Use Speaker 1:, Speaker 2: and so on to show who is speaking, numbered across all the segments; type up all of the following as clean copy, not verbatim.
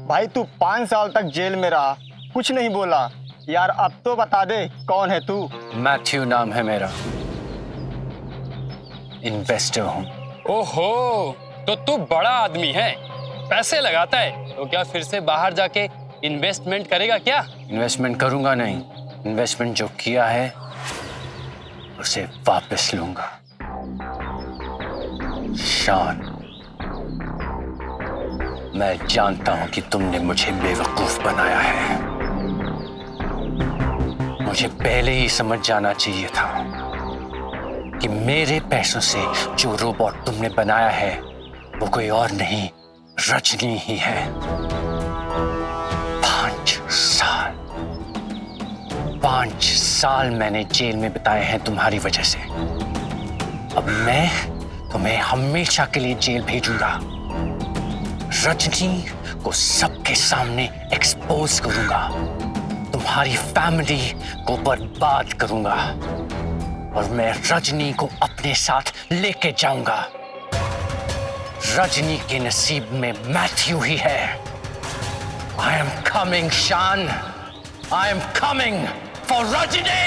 Speaker 1: भाई तू 5 साल तक जेल में रहा, कुछ नहीं बोला यार। अब तो बता दे कौन है तू?
Speaker 2: मैथ्यू नाम है मेरा, इन्वेस्टर हूँ।
Speaker 3: ओहो, तो तू बड़ा आदमी है, पैसे लगाता है, तो क्या फिर से बाहर जाके इन्वेस्टमेंट करेगा क्या?
Speaker 2: इन्वेस्टमेंट करूंगा नहीं, इन्वेस्टमेंट जो किया है उसे वापस लूंगा। शान, मैं जानता हूं कि तुमने मुझे बेवकूफ बनाया है। मुझे पहले ही समझ जाना चाहिए था कि मेरे पैसों से जो रोबोट तुमने बनाया है वो कोई और नहीं, रजनी ही है। 5 साल मैंने जेल में बिताए हैं तुम्हारी वजह से। अब मैं तुम्हें हमेशा के लिए जेल भेजूंगा। रजनी को सबके सामने एक्सपोज करूंगा, तुम्हारी फैमिली को बर्बाद करूंगा और मैं रजनी को अपने साथ लेके जाऊंगा। रजनी के नसीब में मैथ्यू ही है। I am coming, शान। I am coming for Rajni.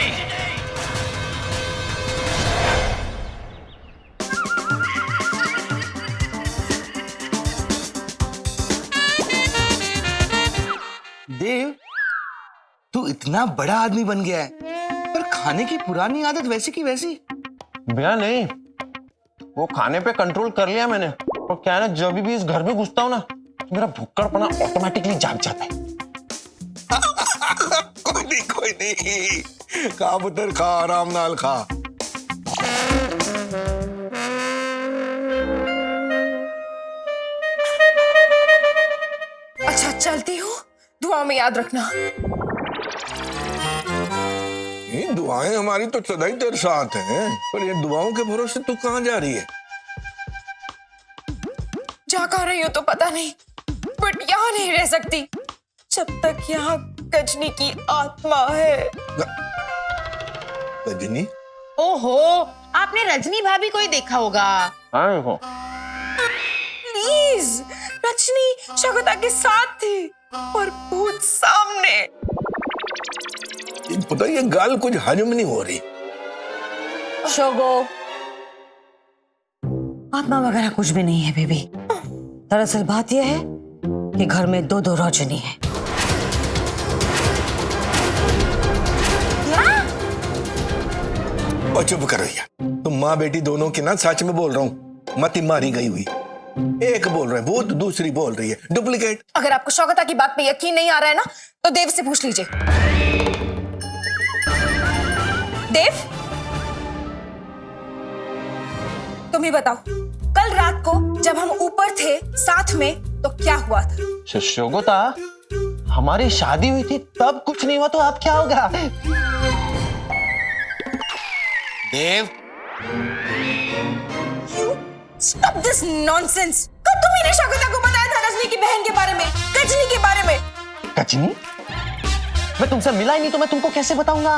Speaker 4: देव, तू इतना बड़ा आदमी बन गया है, पर खाने की पुरानी आदत वैसी की वैसी।
Speaker 5: भैया नहीं, वो खाने पे कंट्रोल कर लिया मैंने। और क्या है ना, जब भी इस घर में घुसता हूँ ना, तो मेरा भुक्कड़पना ऑटोमेटिकली जाग जाता है।
Speaker 4: कोई नहीं, खा पुत्र खा, आराम नाल खा।
Speaker 6: अच्छा चलती हूँ, दुआ में याद रखना।
Speaker 4: ये दुआएं हमारी तो सदा ही तेरे साथ हैं, पर ये दुआओं के भरोसे तू कहाँ जा रही है?
Speaker 6: जा कहाँ रही हो तो पता नहीं, बट यहाँ नहीं रह सकती जब तक यहाँ गजनी की आत्मा है।
Speaker 4: रजनी?
Speaker 7: ओहो, आपने रजनी भाभी को ही देखा होगा।
Speaker 5: हाँ देखो,
Speaker 6: प्लीज, रजनी शगुता के साथ थी और भूत सामने।
Speaker 4: पता है, ये गाल कुछ हजम नहीं हो रही।
Speaker 8: शोगो, आत्मा वगैरह कुछ भी नहीं है बेबी। दरअसल बात यह है कि घर में 2 रजनी है।
Speaker 4: और चुप करो यार, तुम माँ बेटी दोनों की ना, सच में बोल रहा हूँ, मती मारी गई हुई। एक बोल रहे हैं भूत, दूसरी बोल रही है डुप्लीकेट।
Speaker 6: अगर आपको शौकता की बात पे यकीन नहीं आ रहा है ना, तो देव से पूछ लीजिए। देव, तुम ही बताओ, कल रात को जब हम ऊपर थे साथ में, तो क्या हुआ था?
Speaker 5: शोगोता, हमारी शादी हुई थी तब कुछ नहीं हुआ, तो अब क्या होगा?
Speaker 4: देव,
Speaker 6: Stop this nonsense! कब तुम ही ने शगुता को बताया था रजनी की बहन के बारे में, गजनी के बारे में?
Speaker 5: गजनी? मैं तुमसे मिला ही नहीं तो मैं तुमको कैसे बताऊंगा?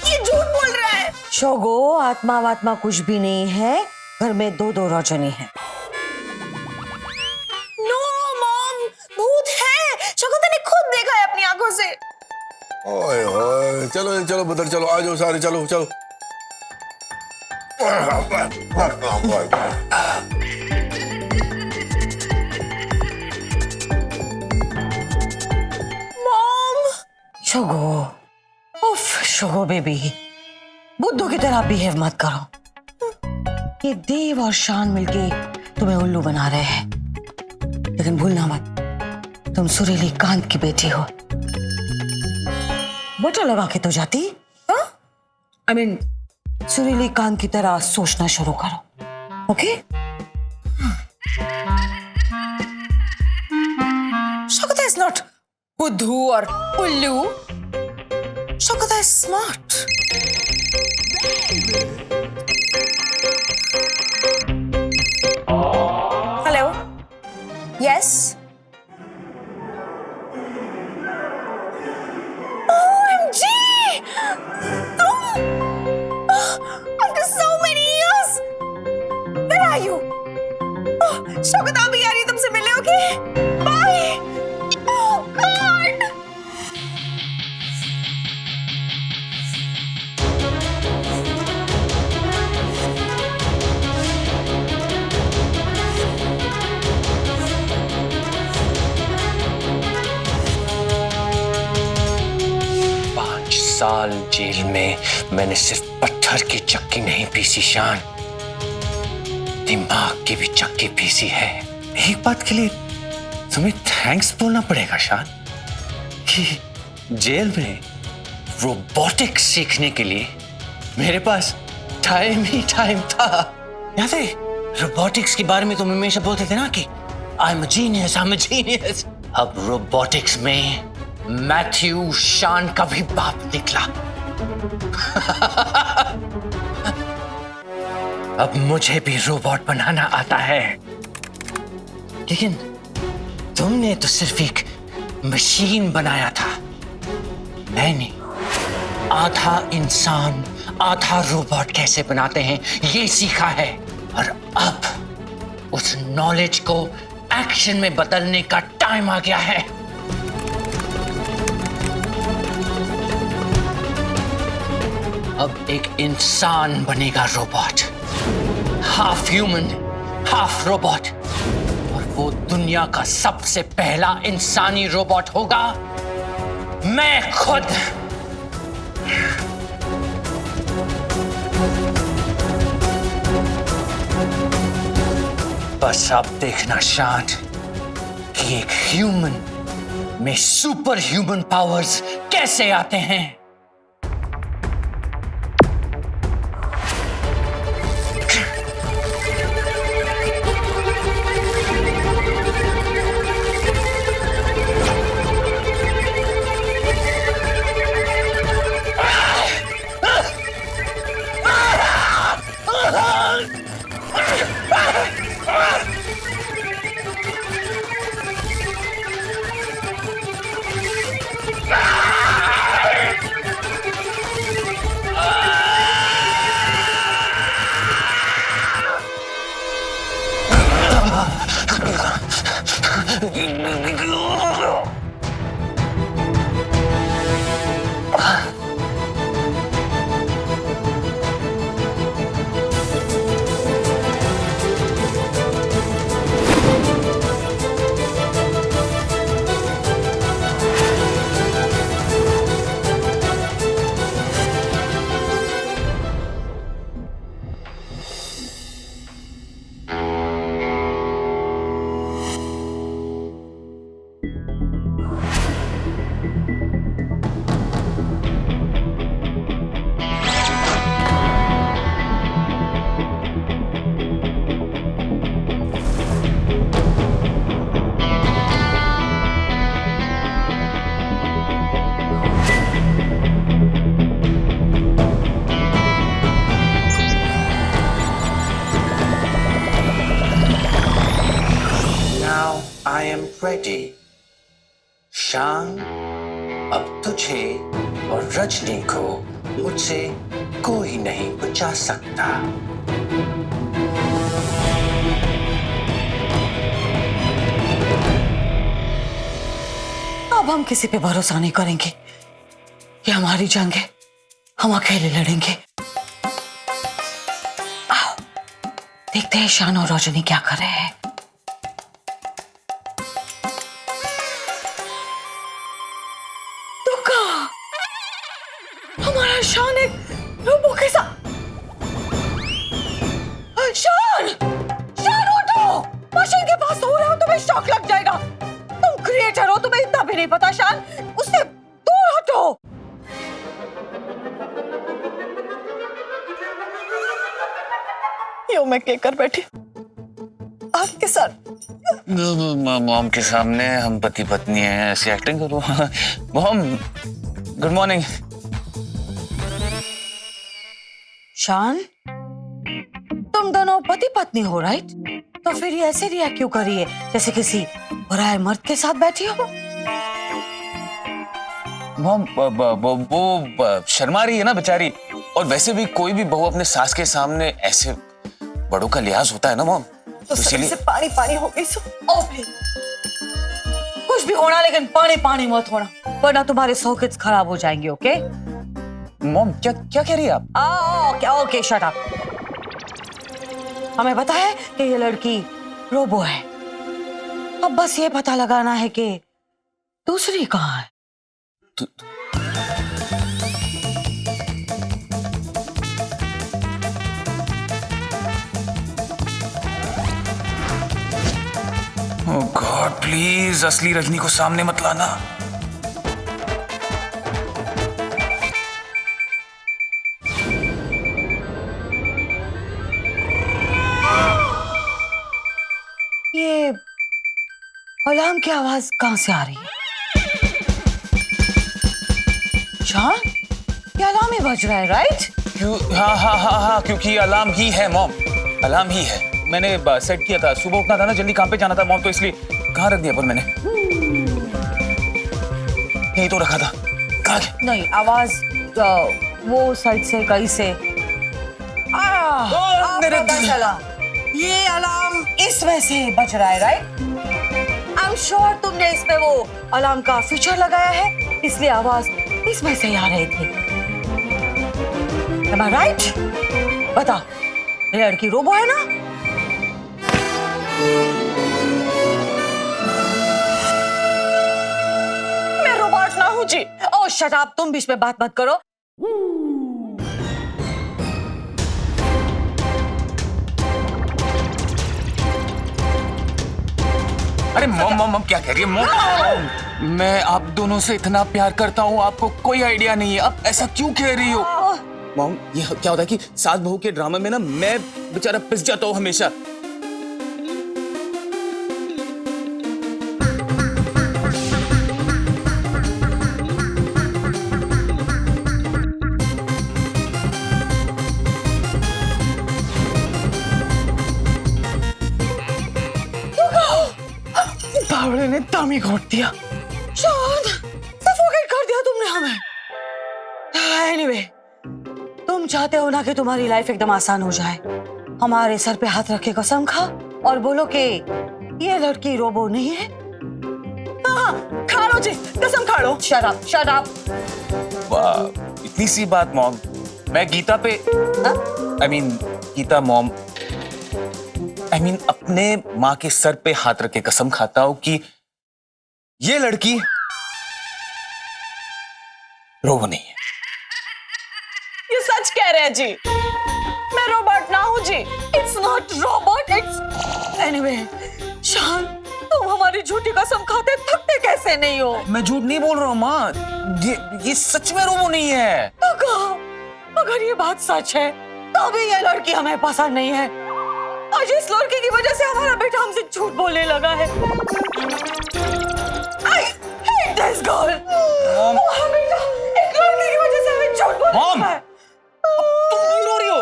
Speaker 6: ये झूठ बोल रहा है।
Speaker 8: शोगो, आत्मा वात्मा कुछ भी नहीं है, घर में 2 रजनी है।
Speaker 6: नो मॉम, भूत है। शगुता ने खुद देखा है अपनी आंखों से।
Speaker 4: ओए ओए, चलो चलो पुत्र, चलो आ जाओ सारे, चलो चलो।
Speaker 6: मॉम,
Speaker 8: शोगो, उफ शोगो बेबी, बुद्धू की तरह बिहेव मत करो। ये देव और शान मिलके तुम्हें उल्लू बना रहे हैं, लेकिन भूलना मत, तुम सुरीली कांत की बेटी हो। बटा लगा के तो जाती, I mean, सुरीली कांत की तरह सोचना शुरू करो, ओके?
Speaker 6: शगुता इज नॉट बुद्धू और उल्लू। Shaguta is smart. Hello, yes. After so many years, where are you? Bye. Oh god.
Speaker 2: पांच साल जेल में मैंने सिर्फ पत्थर की चक्की नहीं पीसी शान, दिमाग की भी चक्की पीसी है। एक बात के लिए तुम्हें थैंक्स बोलना पड़ेगा शान कि जेल में रोबोटिक्स सीखने के लिए मेरे पास टाइम ही टाइम था। याद है रोबोटिक्स के बारे में तुम हमेशा बोलते थे ना कि I am a genius, I am a genius. अब रोबोटिक्स में मैथ्यू शान का भी बाप निकला। अब मुझे भी रोबोट बनाना आता है, लेकिन तुमने तो सिर्फ एक मशीन बनाया था, मैंने आधा इंसान आधा रोबोट कैसे बनाते हैं ये सीखा है। और अब उस नॉलेज को एक्शन में बदलने का टाइम आ गया है। अब एक इंसान बनेगा robot, half human half robot, और वो दुनिया का सबसे पहला इंसानी रोबोट होगा मैं खुद। बस अब देखना शान कि एक ह्यूमन में सुपर ह्यूमन पावर्स कैसे आते हैं। I am ready. शान, अब तुझे और रजनी को मुझसे कोई नहीं बचा सकता।
Speaker 8: अब हम किसी पे भरोसा नहीं करेंगे। ये हमारी जंग है, हम अकेले लड़ेंगे। आओ, देखते हैं शान और रजनी क्या कर रहे हैं। हमारा शान एक रोबो के साथ। शान, शान उठो! मशीन के पास सो रहे हो, तुम्हें शॉक लग जाएगा। तुम क्रिएटर हो, तुम्हें इतना भी नहीं पता। शान, उससे दूर हटो। यो मैं क्या कर बैठी आपके साथ।
Speaker 9: मॉम के सामने हम पति पत्नी हैं, ऐसी एक्टिंग करो। Mom, good morning.
Speaker 8: शान, तुम दोनों पति पत्नी हो, राइट? तो फिर ये ऐसे रिएक्ट क्यों कर रही है जैसे किसी बुराए मर्द के साथ बैठी हो?
Speaker 9: मॉम, वो शर्मा रही है ना बेचारी। और वैसे भी कोई भी बहू अपने सास के सामने ऐसे बड़ों का लिहाज होता है ना मॉम,
Speaker 6: तो
Speaker 9: इसीलिए
Speaker 6: से पानी पानी हो गई।
Speaker 8: भी होना, लेकिन पानी पानी मत होना, वरना तुम्हारे सॉकेट्स खराब हो जाएंगे। ओके
Speaker 9: मॉम, क्या क्या कह रही है आप?
Speaker 8: Okay okay shut up. हमें पता है कि ये लड़की रोबो है, अब बस ये पता लगाना है कि दूसरी कहाँ है।
Speaker 9: ओह गॉड, प्लीज असली रजनी को सामने मत लाना।
Speaker 8: ये अलार्म की आवाज कहां से आ रही है? जान, ये अलार्म ही बज रहा है, राइट?
Speaker 9: क्यों? हाँ हाँ हाँ हाँ, क्योंकि अलार्म ही है मॉम, अलार्म ही है। मैंने सेट किया था, सुबह उठना था ना, जल्दी काम पे जाना था मॉम, तो इसलिए। कहाँ रख दिया पर मैंने? यही तो रखा था। कहाँ गया?
Speaker 8: नहीं, आवाज वो साइड से कहीं से
Speaker 9: मेरे
Speaker 8: पता
Speaker 9: दिल।
Speaker 8: चला। ये अलार्म इस वजह से बज रहा है, राइट? आई एम श्योर तुमने इसमें वो अलार्म का फीचर लगाया है, इसलिए आवाज इस वजह से आ रही थी। Am I right? बता, ये लड़की रोबो है ना? मैं रोबोट ना हूँ जी। ओह शट अप, तुम बीच में बात मत करो।
Speaker 9: अरे मॉम मॉम मॉम, क्या कह रही है मॉम? मैं आप दोनों से इतना प्यार करता हूँ, आपको कोई आइडिया नहीं है। आप ऐसा क्यों कह रही हो? मॉम, ये क्या होता है कि सास बहू के ड्रामा में ना मैं बेचारा पिस जाता हूँ हमेशा।
Speaker 8: बावड़े ने दम ही घोट दिया। शांत, सफोकेट कर दिया तुमने हमें। एनीवे, तुम चाहते हो ना कि तुम्हारी लाइफ एकदम आसान हो जाए। हमारे सर पे हाथ रख के कसम खा और बोलो कि ये लड़की रोबो नहीं है। हाँ, खा लो जी, कसम खा लो। Shut up, shut up.
Speaker 9: वाह, इतनी सी बात मॉम। मैं गीता पे गीता मॉम, अपने माँ के सर पे हाथ रख के कसम खाता हूं कि ये लड़की रोबो नहीं है।
Speaker 6: ये सच कह रहे हैं जी, मैं रोबोट ना हूँ जी।
Speaker 8: It's not robot, it's anyway. Shaan, तुम हमारी झूठी कसम खाते थकते कैसे नहीं हो?
Speaker 9: मैं झूठ नहीं बोल रहा हूँ माँ, ये सच में रोबो नहीं है।
Speaker 8: तो कहो, अगर ये बात सच है तो भी ये लड़की हमें पसंद नहीं है। आज इस लड़की की वजह से हमारा बेटा हमसे झूठ बोलने लगा है। I hate this girl। हमारा बेटा एक लड़की की वजह से हमें झूठ बोलने
Speaker 9: मॉम,
Speaker 8: लगा है।
Speaker 9: तुम क्यों रो रही हो?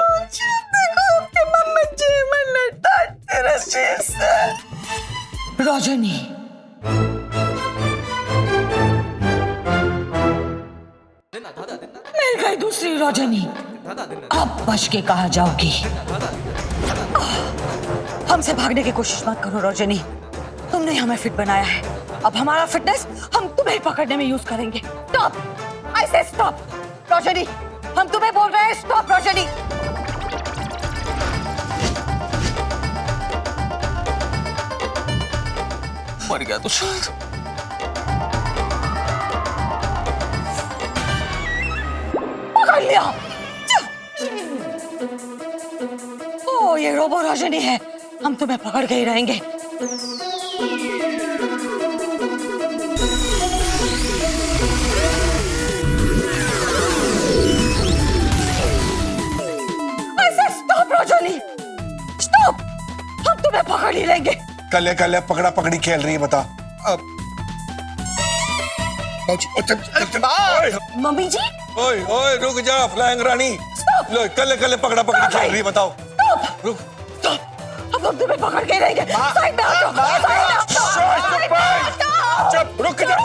Speaker 8: देखो आपके मम्मी जी मैंने तेरे से रजनी, मिल गई दूसरी रजनी। अब बच के कहा जाओगी? हमसे भागने की कोशिश मत करो रजनी, तुमने हमें फिट बनाया है। अब हमारा फिटनेस हम तुम्हें पकड़ने में यूज करेंगे। स्टॉप, आई से स्टॉप रजनी, हम तुम्हें बोल रहे हैं स्टॉप रजनी।
Speaker 9: मर गया तो शायद।
Speaker 8: पकड़ लिया। ओ, ये रोबो रजनी है, हम तुम्हें पकड़ के ही रहेंगे। ऐसे स्टॉप रजनी, स्टॉप, हम तुम्हें पकड़ ही लेंगे।
Speaker 4: कल कल पकड़ा पकड़ी खेल रही है, बता अब।
Speaker 8: मम्मी जी,
Speaker 4: ओए ओए रुक जा फ्लाइंग रानी। लो कल पकड़ा पकड़ी खेल रही है, बताओ।
Speaker 8: स्टॉप,
Speaker 4: रुक।
Speaker 8: स्टॉप, अब हम तुम्हें पकड़ के ही रहेंगे। साइड में हटो, साइड में हटो।
Speaker 4: चुप, रुक जा।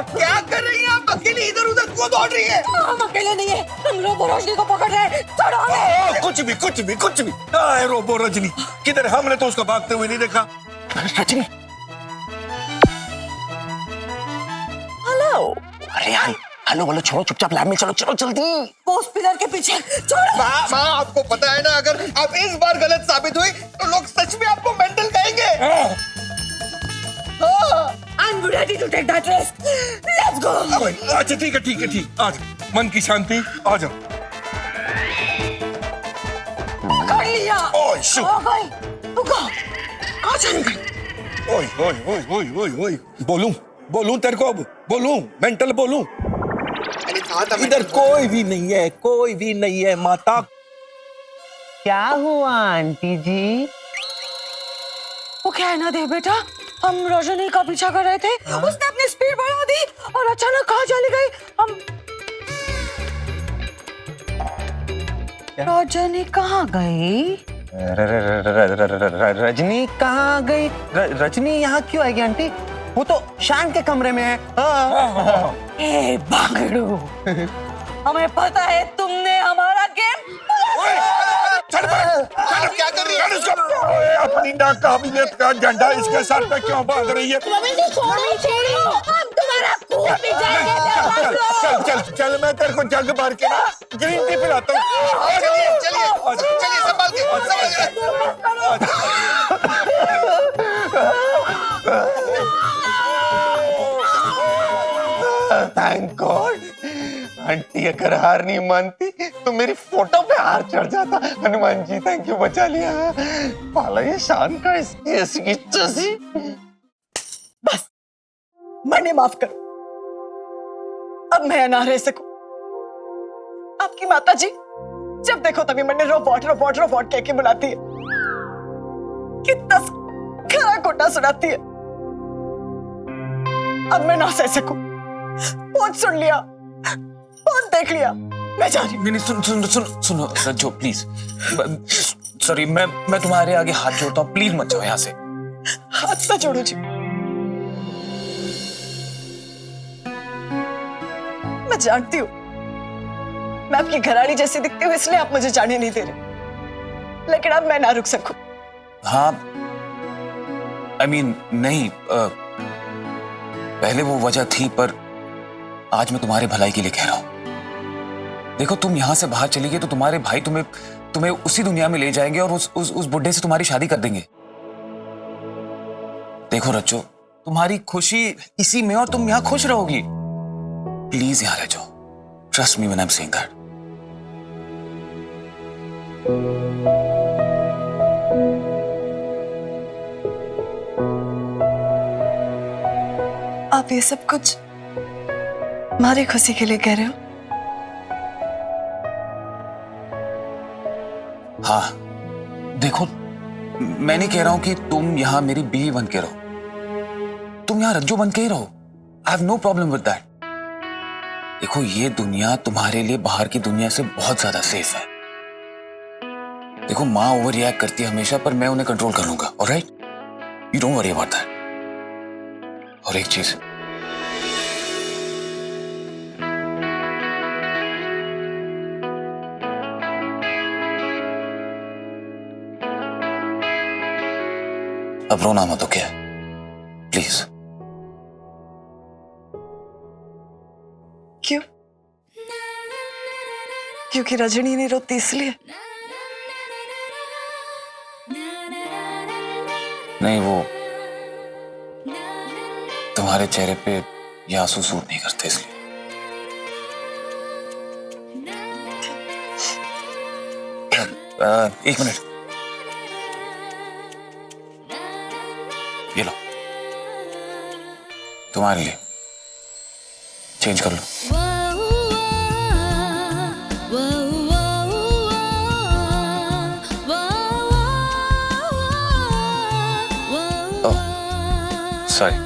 Speaker 4: क्या कर रही है आप? अकेले इधर उधर क्यों दौड़ रही है?
Speaker 8: हम अकेले नहीं है, हम रोबो रजनी को पकड़ रहे हैं। छोड़ो हमें।
Speaker 4: कुछ भी। कहाँ है रोबो रजनी? किधर? हमने तो उसको भागते हुए नहीं देखा।
Speaker 9: रजनी,
Speaker 2: अरे यार हेलो बोलो, छोड़ो चुपचाप लैब में चलो, चलो जल्दी।
Speaker 8: वो उस पिलर के पीछे छोड़ो।
Speaker 4: माँ आपको पता है ना, अगर आप इस बार गलत साबित हुई तो लोग सच में आपको मेंटल कहेंगे।
Speaker 8: I'm ready to take that risk. Let's go.
Speaker 4: अच्छा ठीक है ठीक है ठीक, आज मन की शांति, आ जाओ।
Speaker 8: कर लिया।
Speaker 4: ओए शू,
Speaker 8: हो गई। रुको। आ जाएंगे।
Speaker 4: ओए ओए ओए ओए ओए ओए, बोलूं तेरे को, अब बोलूं मेंटल बोलूं? इधर कोई भी नहीं है, कोई भी नहीं है माता।
Speaker 5: क्या हुआ आंटी जी?
Speaker 8: वो कहना दे बेटा, हम रजनी का पीछा कर रहे थे, उसने अपनी स्पीड बढ़ा दी और अचानक कहाँ चली गई। हम रजनी कहाँ गई?
Speaker 5: रजनी कहाँ गई? रजनी यहाँ क्यों आएगी आंटी? वो तो शान के कमरे में है।
Speaker 8: ए बांगड़ू, हमें पता है तुमने हमारा गेम।
Speaker 4: क्या कर रही है? अपनी नाकाबिलियत का झंडा इसके सर पे क्यों बांध रही है? चल चल चल, मैं तेरे को जग भर के ना ग्रीन टी पिलाता हूँ। चलिए संभाल
Speaker 5: थैंक गॉड, आंटी अगर हार नहीं मानती तो मेरी फोटो पे हार चढ़ जाता। हनुमान जी थैंक यू, बचा लिया। पाला ये शान का इसकी ऐसी की तैसी।
Speaker 6: बस मैंने माफ कर, अब मैं ना रह सकूं। आपकी माता जी जब देखो तभी मैंने रोबोट रोबोट रोबोट कह के बुलाती है, कितना खरा खोटा सुनाती है। अब मैं ना सह सकूं, बहुत सुन लिया, बहुत देख लिया, मैं जा रही हूं।
Speaker 9: नहीं सुनो रज्जो प्लीज, सॉरी, मैं तुम्हारे आगे हाथ जोड़ता हूँ, प्लीज मत जाओ यहाँ से।
Speaker 6: हाथ ना जोड़ो जी, मैं जानती हूँ मैं आपकी घरवाली जैसी दिखती हूँ, इसलिए आप मुझे जाने नहीं दे रहे, लेकिन अब मैं ना रुक सकूं।
Speaker 9: हाँ I mean, नहीं, पहले वो वजह थी, पर आज मैं तुम्हारे भलाई के लिए कह रहा हूं। देखो तुम यहां से बाहर चली गई तो तुम्हारे भाई तुम्हें उसी दुनिया में ले जाएंगे और उस बुड्ढे से तुम्हारी शादी कर देंगे। देखो रज्जो, तुम्हारी खुशी इसी में और तुम यहां खुश रहोगी। प्लीज यहां रह जाओ, trust me when I am saying that.
Speaker 6: आप ये सब कुछ हमारी खुशी के लिए कह रहे हो?
Speaker 9: हाँ देखो, मैं नहीं कह रहा हूं कि तुम यहां मेरी बीवी बन के रहो, तुम यहां रज्जो बन के ही रहो। I have no problem with that. देखो ये दुनिया तुम्हारे लिए बाहर की दुनिया से बहुत ज्यादा सेफ है। देखो माँ ओवर रिएक्ट करती है हमेशा, पर मैं उन्हें कंट्रोल कर लूंगा। Alright, you don't worry about that. और एक चीज, अब रोना मत, ओके? प्लीज।
Speaker 6: क्यों? क्योंकि रजनी नहीं रोती इसलिए?
Speaker 9: नहीं, वो तुम्हारे चेहरे पे ये आंसू सूट नहीं करते इसलिए। एक मिनट, ये लो तुम्हारे लिए, चेंज कर लो। Oh sorry.